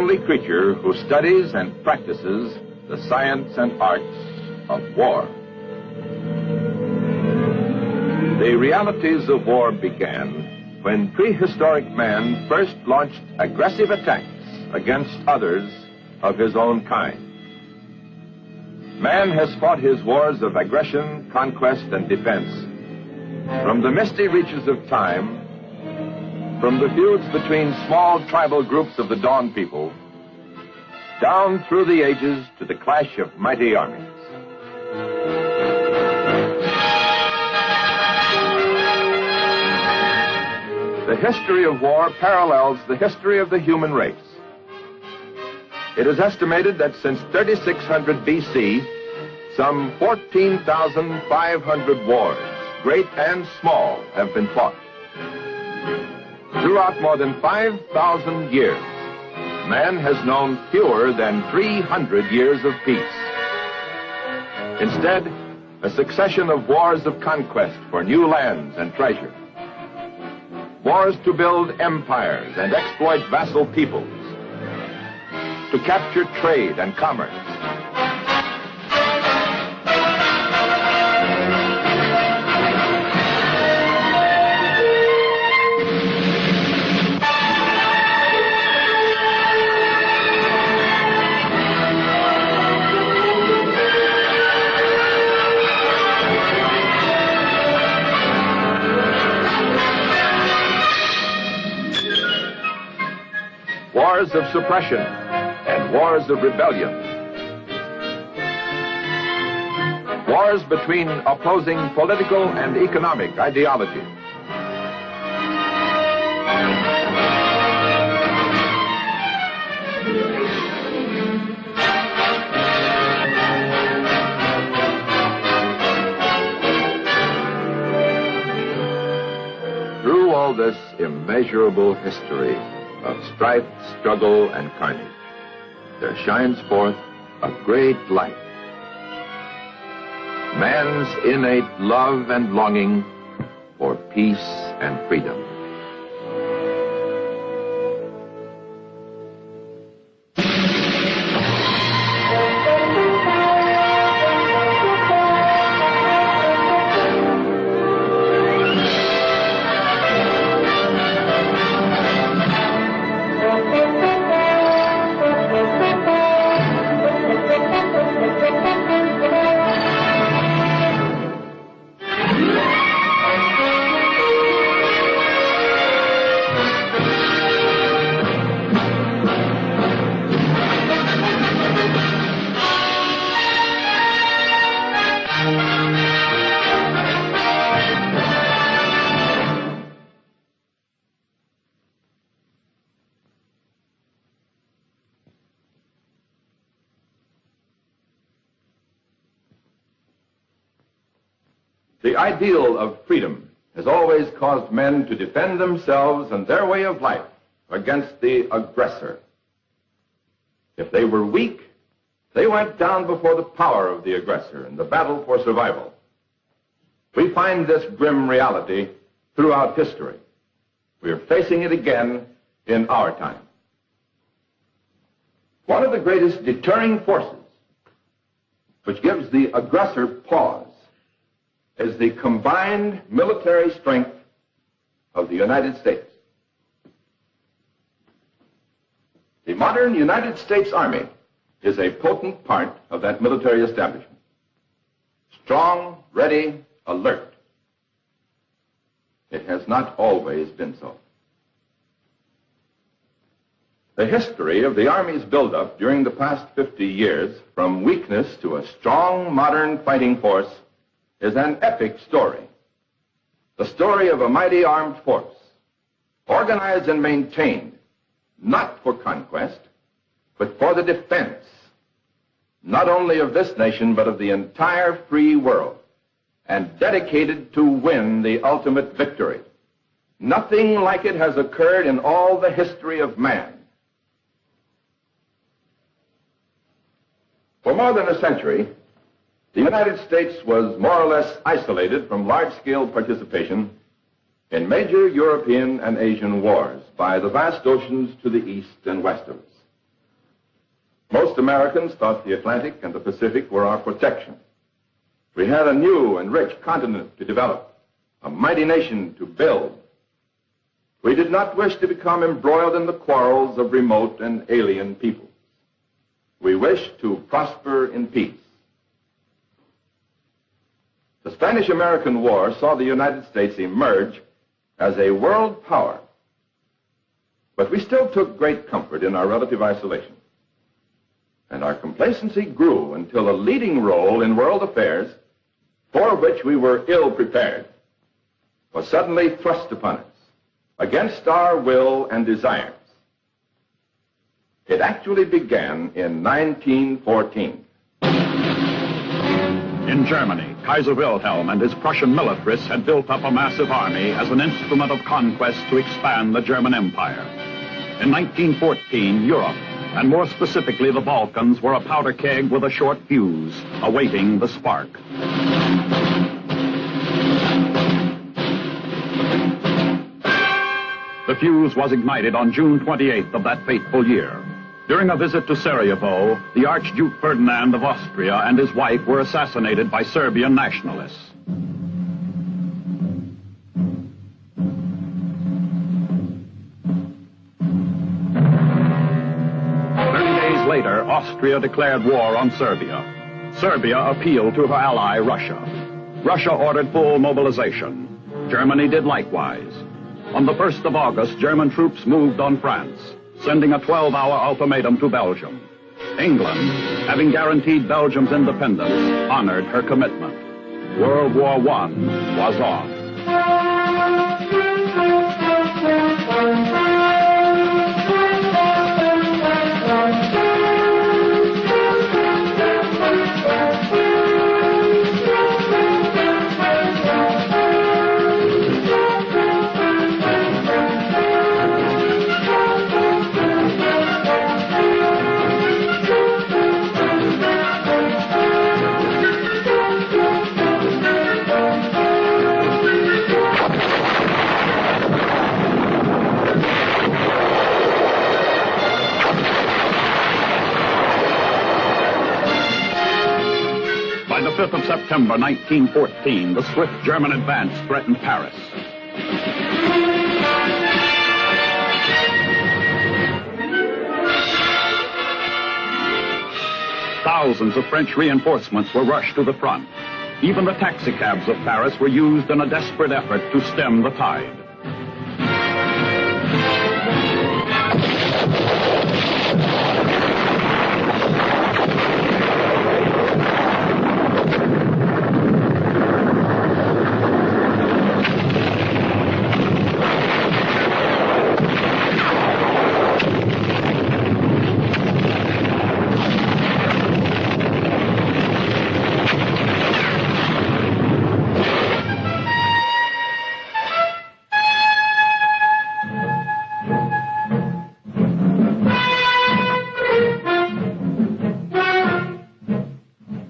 lonely creature who studies and practices the science and arts of war. The realities of war began when prehistoric man first launched aggressive attacks against others of his own kind. Man has fought his wars of aggression, conquest, and defense from the misty reaches of time, from the feuds between small tribal groups of the Dawn people, down through the ages to the clash of mighty armies. The history of war parallels the history of the human race. It is estimated that since 3600 BC, some 14,500 wars, great and small, have been fought. Throughout more than 5,000 years, man has known fewer than 300 years of peace. Instead, a succession of wars of conquest for new lands and treasure. Wars to build empires and exploit vassal peoples, to capture trade and commerce. Wars of suppression and wars of rebellion. Wars between opposing political and economic ideologies. Through all this immeasurable history of strife, struggle, and carnage, there shines forth a great light. Man's innate love and longing for peace and freedom. The ideal of freedom has always caused men to defend themselves and their way of life against the aggressor. If they were weak, they went down before the power of the aggressor in the battle for survival. We find this grim reality throughout history. We are facing it again in our time. One of the greatest deterring forces which gives the aggressor pause is the combined military strength of the United States. The modern United States Army is a potent part of that military establishment. Strong, ready, alert. It has not always been so. The history of the Army's buildup during the past 50 years, from weakness to a strong, modern fighting force, is an epic story. The story of a mighty armed force, organized and maintained, not for conquest, but for the defense, not only of this nation, but of the entire free world, and dedicated to win the ultimate victory. Nothing like it has occurred in all the history of man. For more than a century, the United States was more or less isolated from large-scale participation in major European and Asian wars by the vast oceans to the east and west of us. Most Americans thought the Atlantic and the Pacific were our protection. We had a new and rich continent to develop, a mighty nation to build. We did not wish to become embroiled in the quarrels of remote and alien peoples. We wished to prosper in peace. The Spanish-American War saw the United States emerge as a world power. But we still took great comfort in our relative isolation. And our complacency grew until a leading role in world affairs, for which we were ill prepared, was suddenly thrust upon us, against our will and desires. It actually began in 1914. In Germany, Kaiser Wilhelm and his Prussian militarists had built up a massive army as an instrument of conquest to expand the German Empire. In 1914, Europe, and more specifically the Balkans, were a powder keg with a short fuse, awaiting the spark. The fuse was ignited on June 28th of that fateful year. During a visit to Sarajevo, the Archduke Ferdinand of Austria and his wife were assassinated by Serbian nationalists. Later, Austria declared war on Serbia. Serbia appealed to her ally, Russia. Russia ordered full mobilization. Germany did likewise. On the 1st of August, German troops moved on France, sending a 12-hour ultimatum to Belgium. England, having guaranteed Belgium's independence, honored her commitment. World War I was on. By the 5th of September 1914, the swift German advance threatened Paris. Thousands of French reinforcements were rushed to the front. Even the taxicabs of Paris were used in a desperate effort to stem the tide.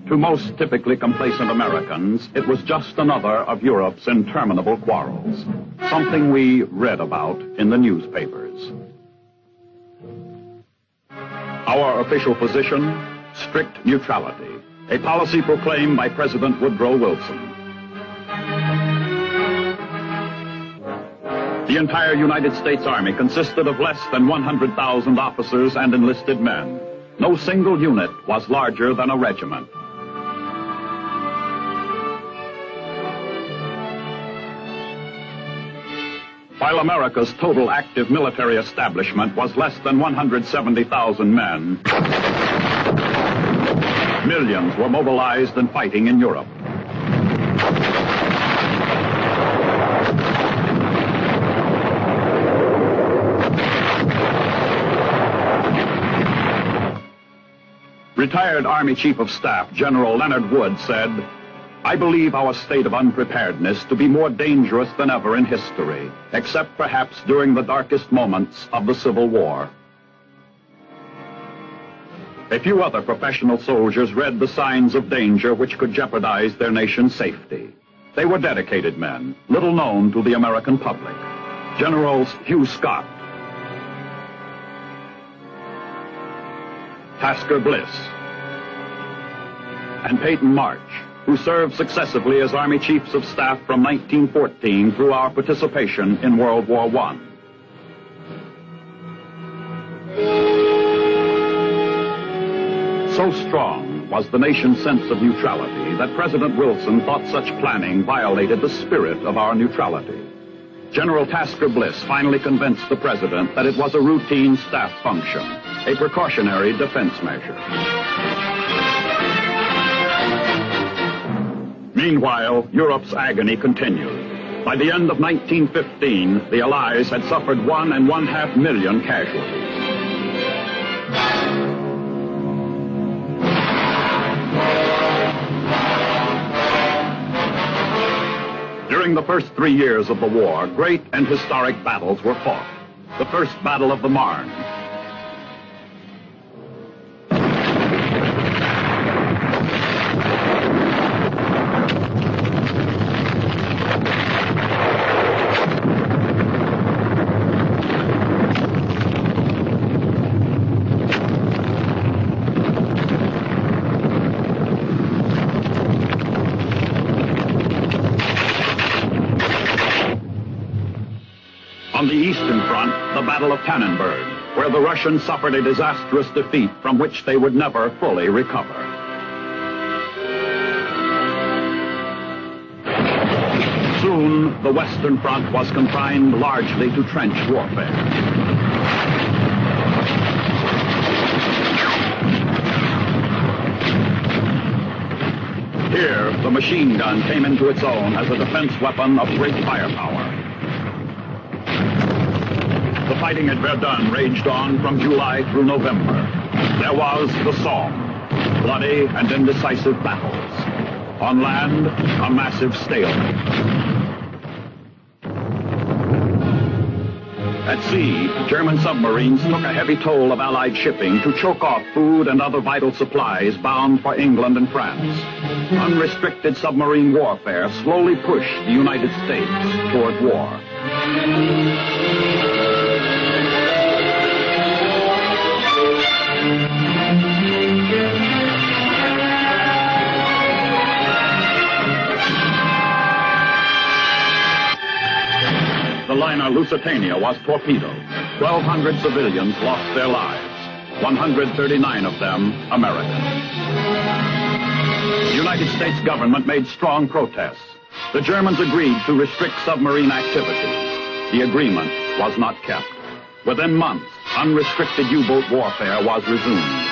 To most typically complacent Americans, it was just another of Europe's interminable quarrels, something we read about in the newspapers. Our official position, strict neutrality, a policy proclaimed by President Woodrow Wilson. The entire United States Army consisted of less than 100,000 officers and enlisted men. No single unit was larger than a regiment. While America's total active military establishment was less than 170,000 men, millions were mobilized and fighting in Europe. Retired Army Chief of Staff General Leonard Wood said, "I believe our state of unpreparedness to be more dangerous than ever in history, except perhaps during the darkest moments of the Civil War." A few other professional soldiers read the signs of danger which could jeopardize their nation's safety. They were dedicated men, little known to the American public. Generals Hugh Scott, Tasker Bliss, and Peyton March, who served successively as Army Chiefs of Staff from 1914 through our participation in World War I. So strong was the nation's sense of neutrality that President Wilson thought such planning violated the spirit of our neutrality. General Tasker Bliss finally convinced the President that it was a routine staff function, a precautionary defense measure. Meanwhile, Europe's agony continued. By the end of 1915, the Allies had suffered 1.5 million casualties. During the first 3 years of the war, great and historic battles were fought. The First Battle of the Marne. On the Eastern Front, the Battle of Tannenberg, where the Russians suffered a disastrous defeat from which they would never fully recover. Soon, the Western Front was confined largely to trench warfare. Here, the machine gun came into its own as a defense weapon of great firepower. The fighting at Verdun raged on from July through November. There was the Somme, bloody and indecisive battles. On land, a massive stalemate. At sea, German submarines took a heavy toll of Allied shipping to choke off food and other vital supplies bound for England and France. Unrestricted submarine warfare slowly pushed the United States toward war. The liner Lusitania was torpedoed. 1,200 civilians lost their lives, 139 of them Americans. The United States government made strong protests. The Germans agreed to restrict submarine activity. The agreement was not kept. Within months, unrestricted U-boat warfare was resumed.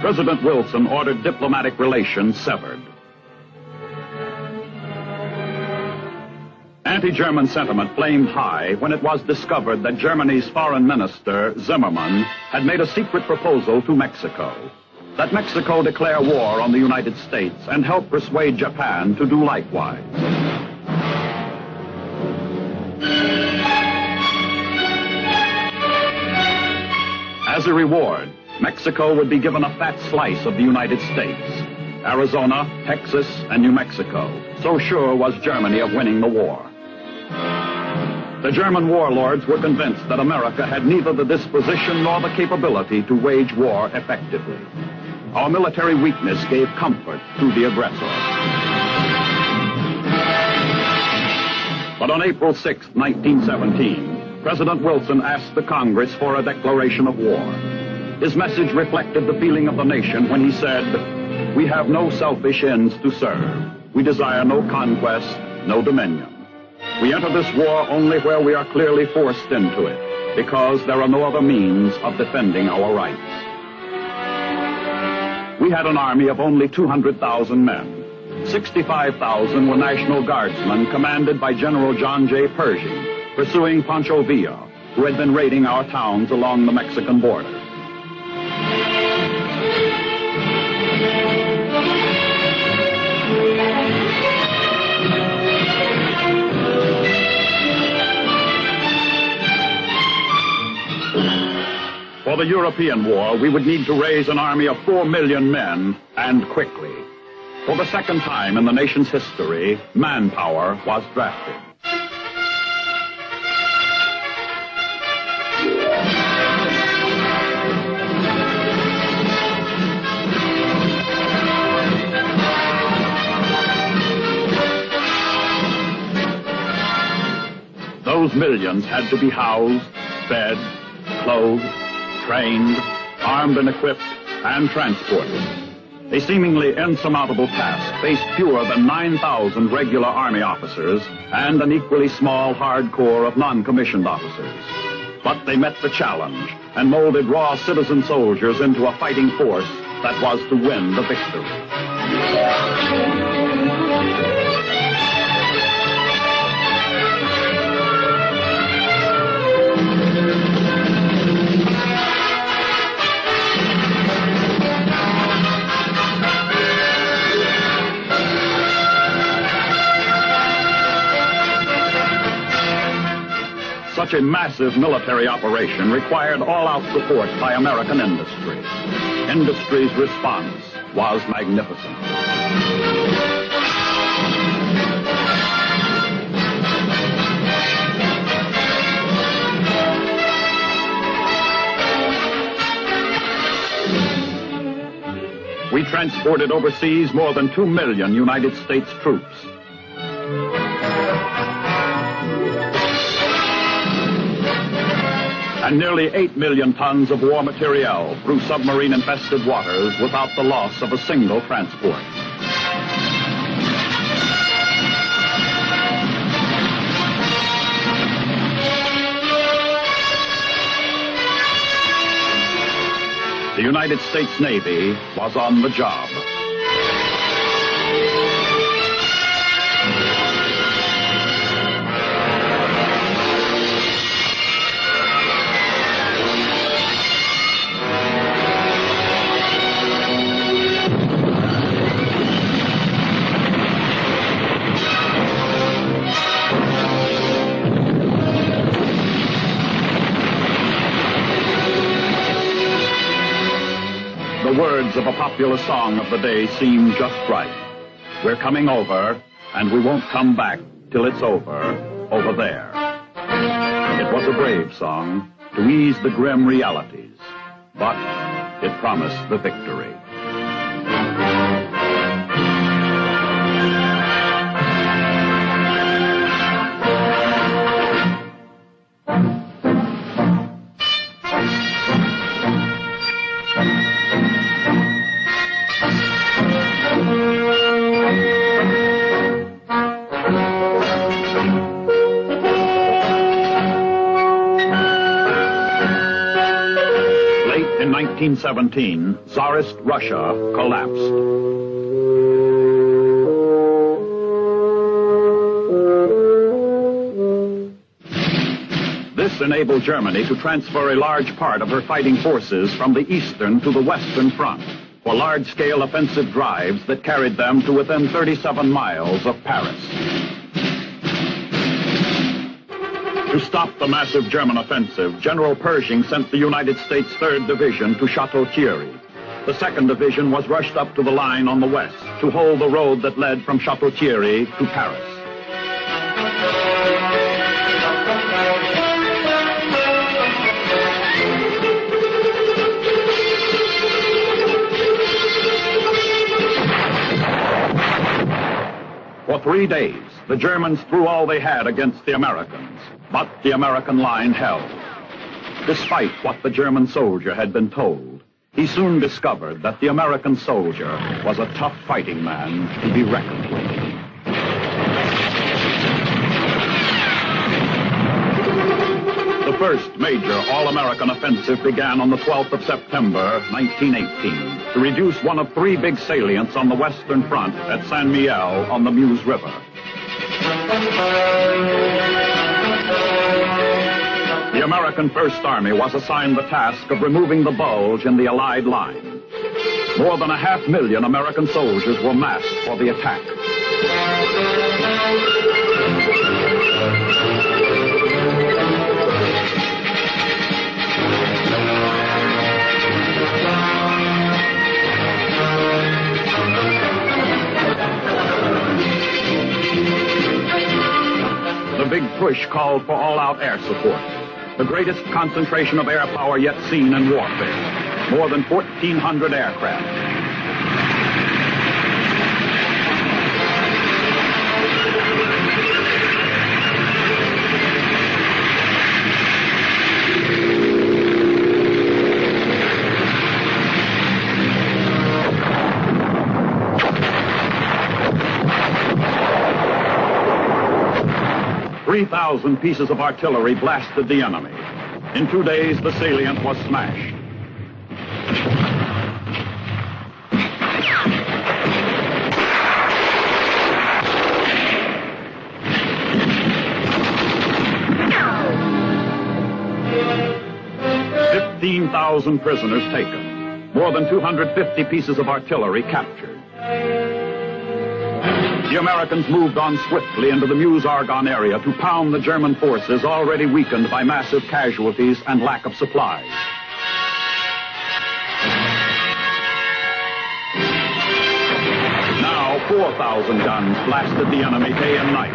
President Wilson ordered diplomatic relations severed. Anti-German sentiment flamed high when it was discovered that Germany's foreign minister, Zimmermann, had made a secret proposal to Mexico. That Mexico declare war on the United States and help persuade Japan to do likewise. As a reward, Mexico would be given a fat slice of the United States. Arizona, Texas, and New Mexico. So sure was Germany of winning the war. The German warlords were convinced that America had neither the disposition nor the capability to wage war effectively. Our military weakness gave comfort to the aggressor. But on April 6, 1917, President Wilson asked the Congress for a declaration of war. His message reflected the feeling of the nation when he said, "We have no selfish ends to serve. We desire no conquest, no dominion. We enter this war only where we are clearly forced into it, because there are no other means of defending our rights." We had an army of only 200,000 men. 65,000 were National Guardsmen commanded by General John J. Pershing, pursuing Pancho Villa, who had been raiding our towns along the Mexican border. For the European war, we would need to raise an army of 4 million men, and quickly. For the second time in the nation's history, manpower was drafted. Those millions had to be housed, fed, clothed, trained, armed and equipped, and transported. A seemingly insurmountable task faced fewer than 9,000 regular Army officers and an equally small hard corps of non-commissioned officers. But they met the challenge and molded raw citizen soldiers into a fighting force that was to win the victory. Such a massive military operation required all-out support by American industry. Industry's response was magnificent. We transported overseas more than 2 million United States troops. And nearly 8 million tons of war materiel through submarine-infested waters without the loss of a single transport. The United States Navy was on the job. The words of a popular song of the day seem just right. We're coming over, and we won't come back till it's over there. It was a brave song to ease the grim realities, but it promised the victory. In 1917, Tsarist Russia collapsed. This enabled Germany to transfer a large part of her fighting forces from the eastern to the western front for large-scale offensive drives that carried them to within 37 miles of Paris. To stop the massive German offensive, General Pershing sent the United States 3rd Division to Chateau-Thierry. The 2nd Division was rushed up to the line on the west to hold the road that led from Chateau-Thierry to Paris. For 3 days, the Germans threw all they had against the Americans, but the American line held. Despite what the German soldier had been told, he soon discovered that the American soldier was a tough fighting man to be reckoned with. The first major all-American offensive began on the 12th of September, 1918, to reduce one of 3 big salients on the western front at Saint Mihiel on the Meuse River. The American First Army was assigned the task of removing the bulge in the Allied line. More than 500,000 American soldiers were massed for the attack. The big push called for all-out air support, the greatest concentration of air power yet seen in warfare. More than 1,400 aircraft. 3,000 pieces of artillery blasted the enemy. In 2 days, the salient was smashed. "15,000 prisoners taken. More than 250 pieces of artillery captured." The Americans moved on swiftly into the Meuse-Argonne area to pound the German forces already weakened by massive casualties and lack of supplies. Now 4,000 guns blasted the enemy day and night.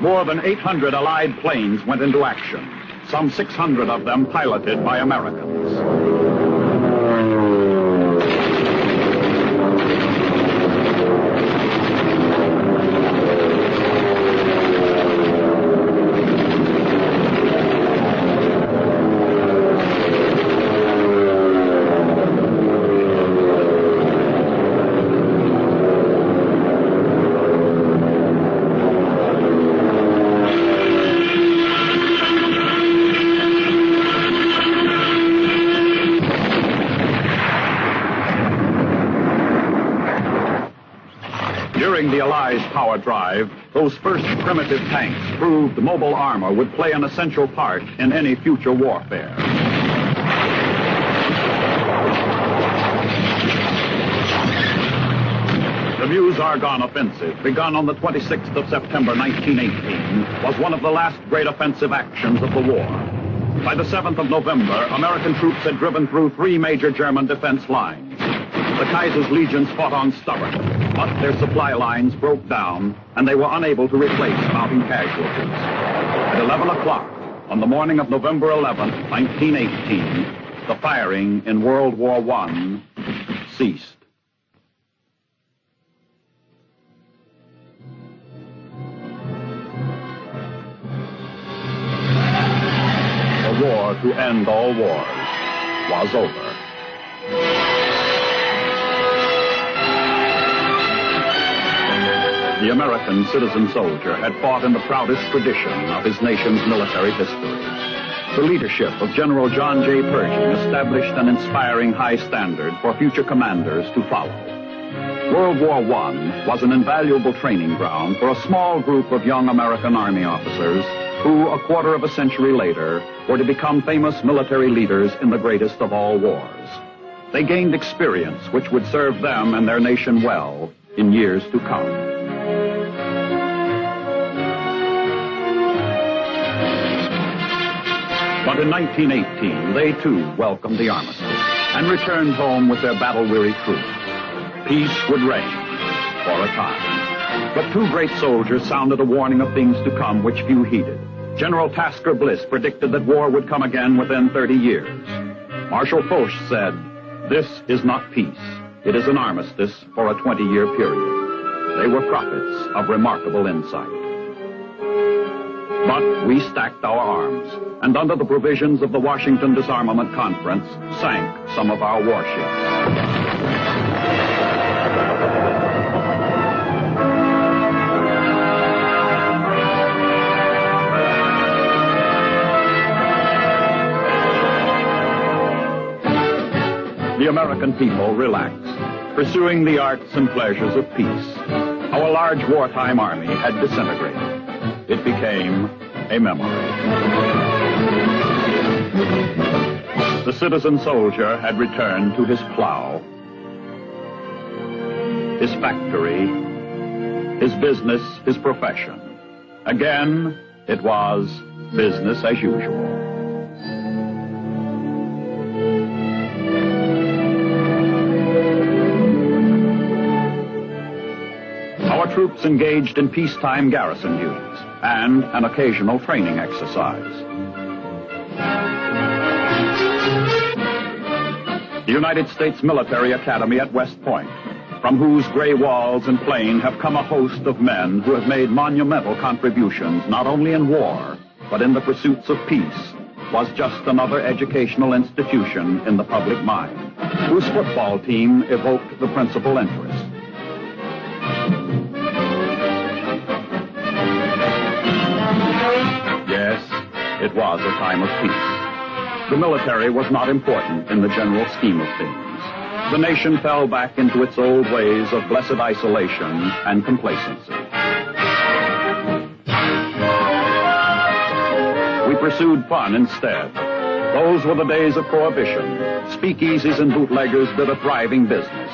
More than 800 Allied planes went into action, some 600 of them piloted by Americans. During the Allies' power drive, those first primitive tanks proved mobile armor would play an essential part in any future warfare. The Meuse-Argonne offensive, begun on the 26th of September 1918, was one of the last great offensive actions of the war. By the 7th of November, American troops had driven through 3 major German defense lines. The Kaiser's legions fought on stubbornly, but their supply lines broke down, and they were unable to replace mounting casualties. At 11 o'clock on the morning of November 11, 1918, the firing in World War I ceased. The war to end all wars was over. The American citizen soldier had fought in the proudest tradition of his nation's military history. The leadership of General John J. Pershing established an inspiring high standard for future commanders to follow. World War I was an invaluable training ground for a small group of young American Army officers who, a quarter of a century later, were to become famous military leaders in the greatest of all wars. They gained experience which would serve them and their nation well in years to come. But in 1918, they too welcomed the armistice and returned home with their battle-weary troops. Peace would reign for a time. But 2 great soldiers sounded a warning of things to come which few heeded. General Tasker Bliss predicted that war would come again within 30 years. Marshal Foch said, "This is not peace. It is an armistice for a 20-year period." They were prophets of remarkable insight. But we stacked our arms, and under the provisions of the Washington Disarmament Conference, sank some of our warships. The American people relaxed, pursuing the arts and pleasures of peace. Our large wartime army had disintegrated. It became a memory. The citizen soldier had returned to his plow, his factory, his business, his profession. Again, it was business as usual. Our troops engaged in peacetime garrison duties and an occasional training exercise. The United States Military Academy at West Point, from whose gray walls and plain have come a host of men who have made monumental contributions not only in war, but in the pursuits of peace, was just another educational institution in the public mind, whose football team evoked the principal interest. Yes, it was a time of peace. The military was not important in the general scheme of things. The nation fell back into its old ways of blessed isolation and complacency. We pursued fun instead. Those were the days of prohibition. Speakeasies and bootleggers did a thriving business.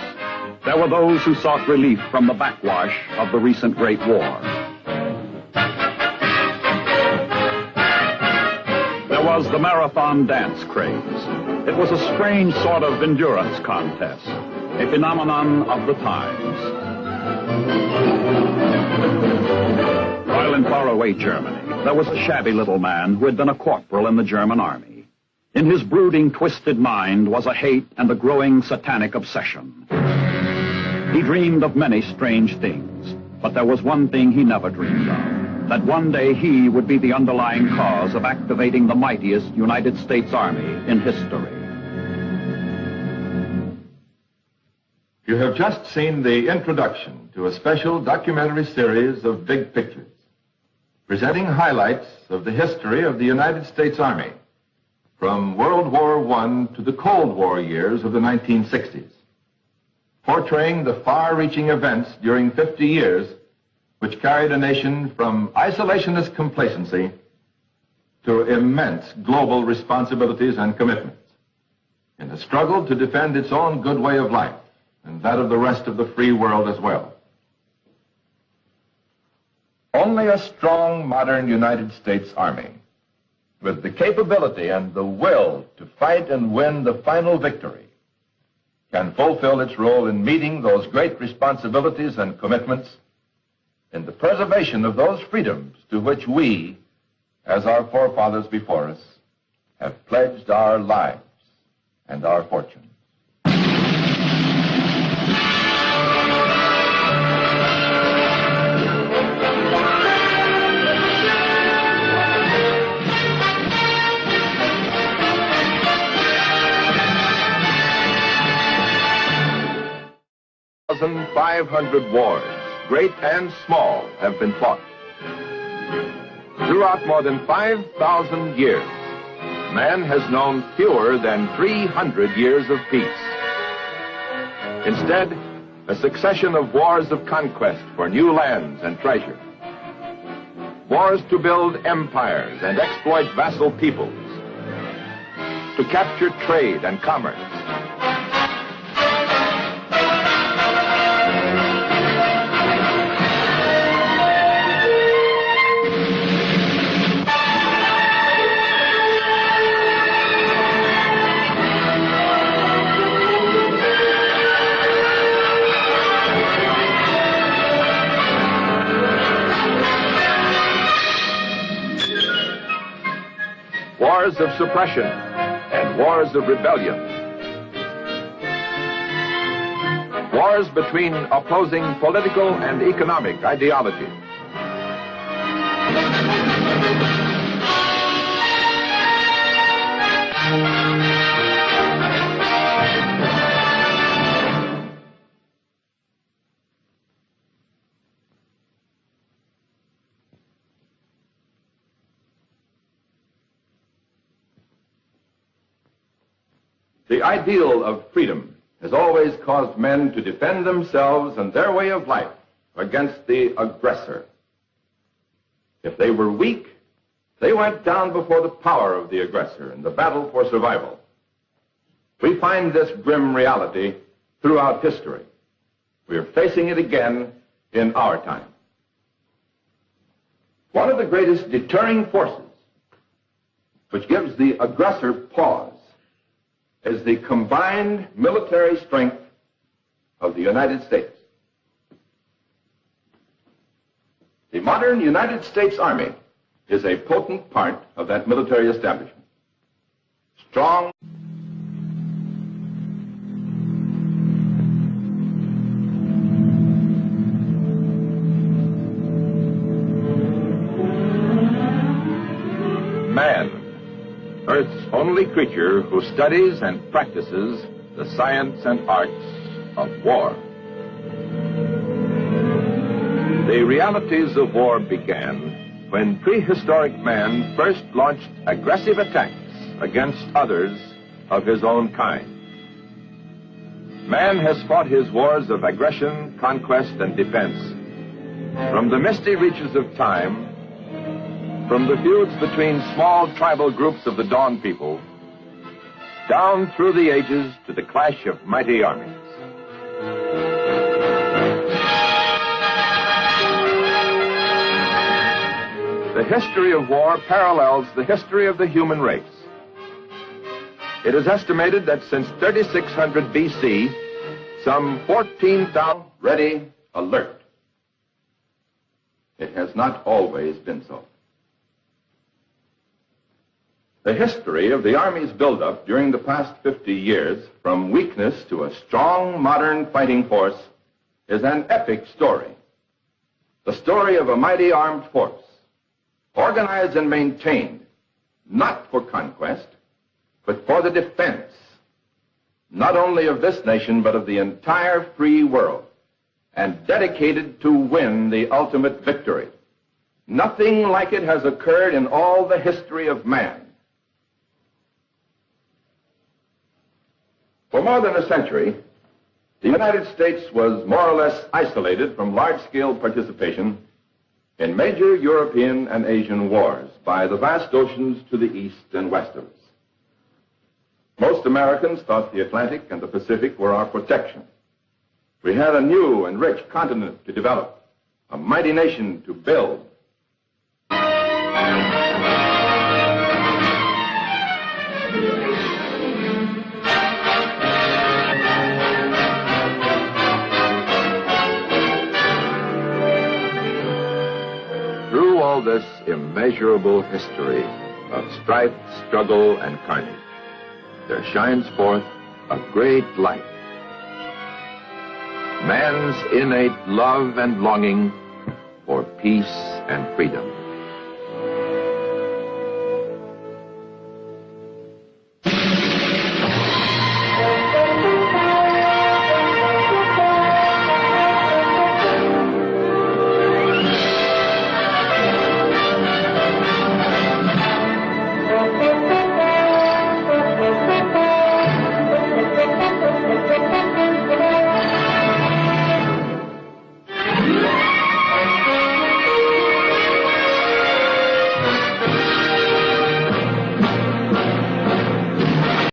There were those who sought relief from the backwash of the recent Great War. There was the marathon dance craze. It was a strange sort of endurance contest, a phenomenon of the times. While in faraway Germany, there was a shabby little man who had been a corporal in the German army. In his brooding, twisted mind was a hate and a growing satanic obsession. He dreamed of many strange things, but there was one thing he never dreamed of, that one day he would be the underlying cause of activating the mightiest United States Army in history. You have just seen the introduction to a special documentary series of Big Pictures, presenting highlights of the history of the United States Army from World War I to the Cold War years of the 1960s, portraying the far-reaching events during 50 years which carried a nation from isolationist complacency to immense global responsibilities and commitments in the struggle to defend its own good way of life and that of the rest of the free world as well. Only a strong, modern United States Army, with the capability and the will to fight and win the final victory, can fulfill its role in meeting those great responsibilities and commitments in the preservation of those freedoms to which we, as our forefathers before us, have pledged our lives and our fortunes. More than 500 wars, great and small, have been fought. Throughout more than 5,000 years, man has known fewer than 300 years of peace. Instead, a succession of wars of conquest for new lands and treasure. Wars to build empires and exploit vassal peoples. To capture trade and commerce. Wars of suppression and wars of rebellion. Wars between opposing political and economic ideologies. The ideal of freedom has always caused men to defend themselves and their way of life against the aggressor. If they were weak, they went down before the power of the aggressor in the battle for survival. We find this grim reality throughout history. We are facing it again in our time. One of the greatest deterring forces which gives the aggressor pause, is the combined military strength of the United States. The modern United States Army is a potent part of that military establishment. Strong. Man, Earth's only creature who studies and practices the science and arts of war. The realities of war began when prehistoric man first launched aggressive attacks against others of his own kind. Man has fought his wars of aggression, conquest, and defense from the misty reaches of time, from the feuds between small tribal groups of the Dawn people, down through the ages to the clash of mighty armies. The history of war parallels the history of the human race. It is estimated that since 3600 BC, some 14,000 ready, alert. It has not always been so. The history of the Army's buildup during the past 50 years, from weakness to a strong modern fighting force, is an epic story. The story of a mighty armed force, organized and maintained, not for conquest, but for the defense, not only of this nation, but of the entire free world, and dedicated to win the ultimate victory. Nothing like it has occurred in all the history of man. For more than a century, the United States was more or less isolated from large-scale participation in major European and Asian wars by the vast oceans to the east and west of us. Most Americans thought the Atlantic and the Pacific were our protection. We had a new and rich continent to develop, a mighty nation to build. Through all this immeasurable history of strife, struggle, and carnage, there shines forth a great light. Man's innate love and longing for peace and freedom.